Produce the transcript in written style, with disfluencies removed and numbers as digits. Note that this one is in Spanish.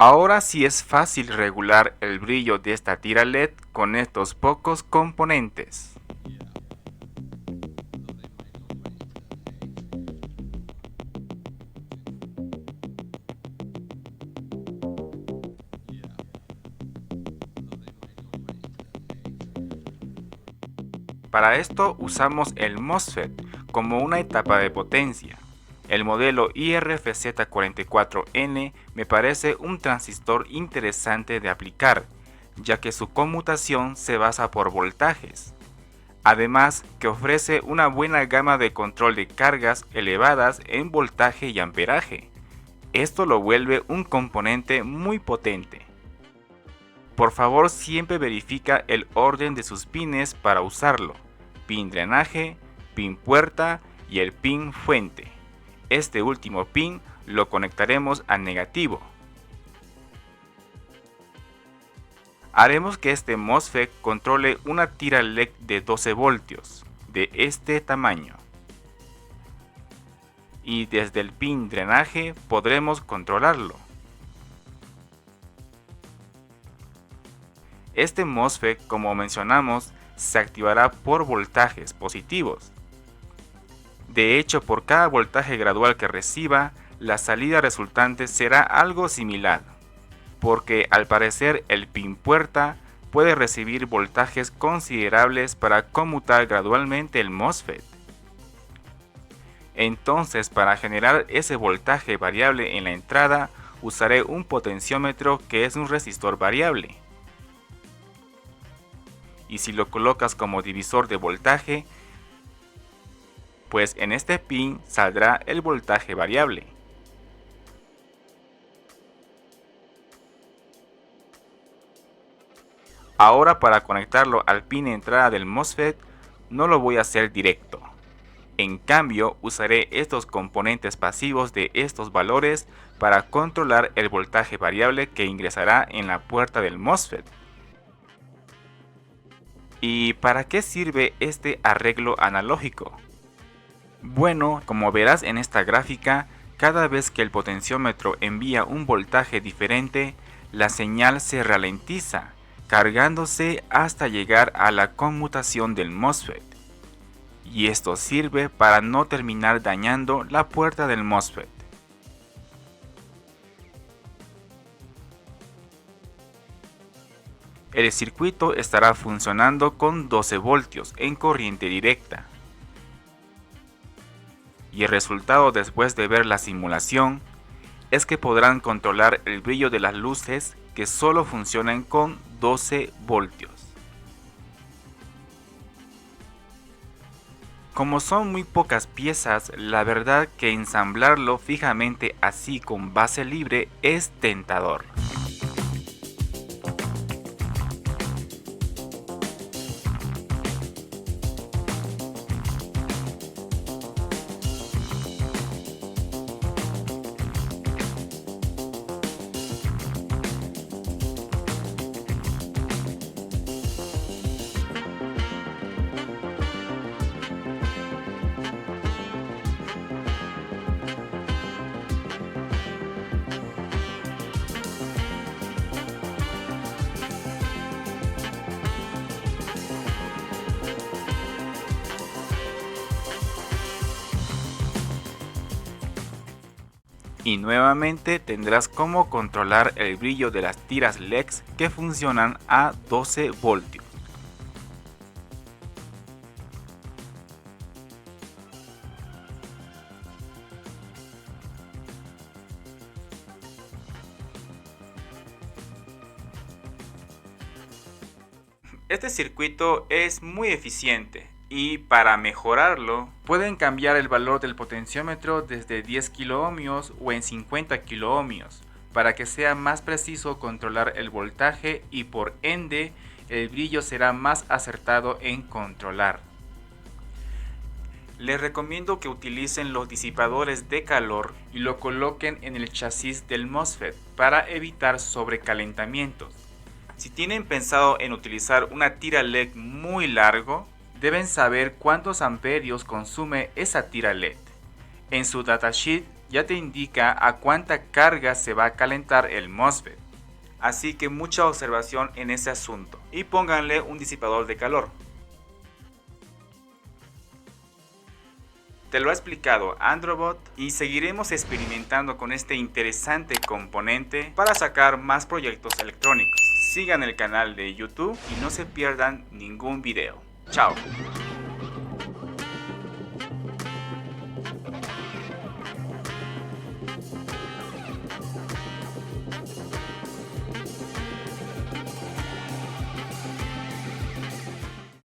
Ahora sí es fácil regular el brillo de esta tira LED con estos pocos componentes. Para esto usamos el MOSFET como una etapa de potencia. El modelo IRFZ44N me parece un transistor interesante de aplicar, ya que su conmutación se basa por voltajes. Además, que ofrece una buena gama de control de cargas elevadas en voltaje y amperaje. Esto lo vuelve un componente muy potente. Por favor, siempre verifica el orden de sus pines para usarlo: pin drenaje, pin puerta y el pin fuente. Este último pin lo conectaremos a negativo. Haremos que este MOSFET controle una tira LED de 12 voltios, de este tamaño. Y desde el pin drenaje podremos controlarlo. Este MOSFET, como mencionamos, se activará por voltajes positivos. De hecho, por cada voltaje gradual que reciba, la salida resultante será algo similar, porque al parecer el pin puerta puede recibir voltajes considerables para conmutar gradualmente el MOSFET. Entonces, para generar ese voltaje variable en la entrada, usaré un potenciómetro que es un resistor variable. Y si lo colocas como divisor de voltaje, pues en este pin saldrá el voltaje variable. Ahora, para conectarlo al pin entrada del MOSFET, no lo voy a hacer directo. En cambio, usaré estos componentes pasivos de estos valores para controlar el voltaje variable que ingresará en la puerta del MOSFET. ¿Y para qué sirve este arreglo analógico? Bueno, como verás en esta gráfica, cada vez que el potenciómetro envía un voltaje diferente, la señal se ralentiza, cargándose hasta llegar a la conmutación del MOSFET. Y esto sirve para no terminar dañando la puerta del MOSFET. El circuito estará funcionando con 12 voltios en corriente directa. Y el resultado después de ver la simulación es que podrán controlar el brillo de las luces que solo funcionan con 12 voltios. Como son muy pocas piezas, la verdad que ensamblarlo fijamente así con base libre es tentador. Y nuevamente tendrás cómo controlar el brillo de las tiras LEDs que funcionan a 12 voltios. Este circuito es muy eficiente y para mejorarlo pueden cambiar el valor del potenciómetro desde 10 kiloohmios o en 50 kiloohmios para que sea más preciso controlar el voltaje y por ende el brillo será más acertado en controlar. Les recomiendo que utilicen los disipadores de calor y lo coloquen en el chasis del MOSFET para evitar sobrecalentamientos. Si tienen pensado en utilizar una tira LED muy largo, deben saber cuántos amperios consume esa tira LED. En su datasheet ya te indica a cuánta carga se va a calentar el MOSFET. Así que mucha observación en ese asunto. Y pónganle un disipador de calor. Te lo ha explicado Androbot y seguiremos experimentando con este interesante componente para sacar más proyectos electrónicos. Sigan el canal de YouTube y no se pierdan ningún video. Chao.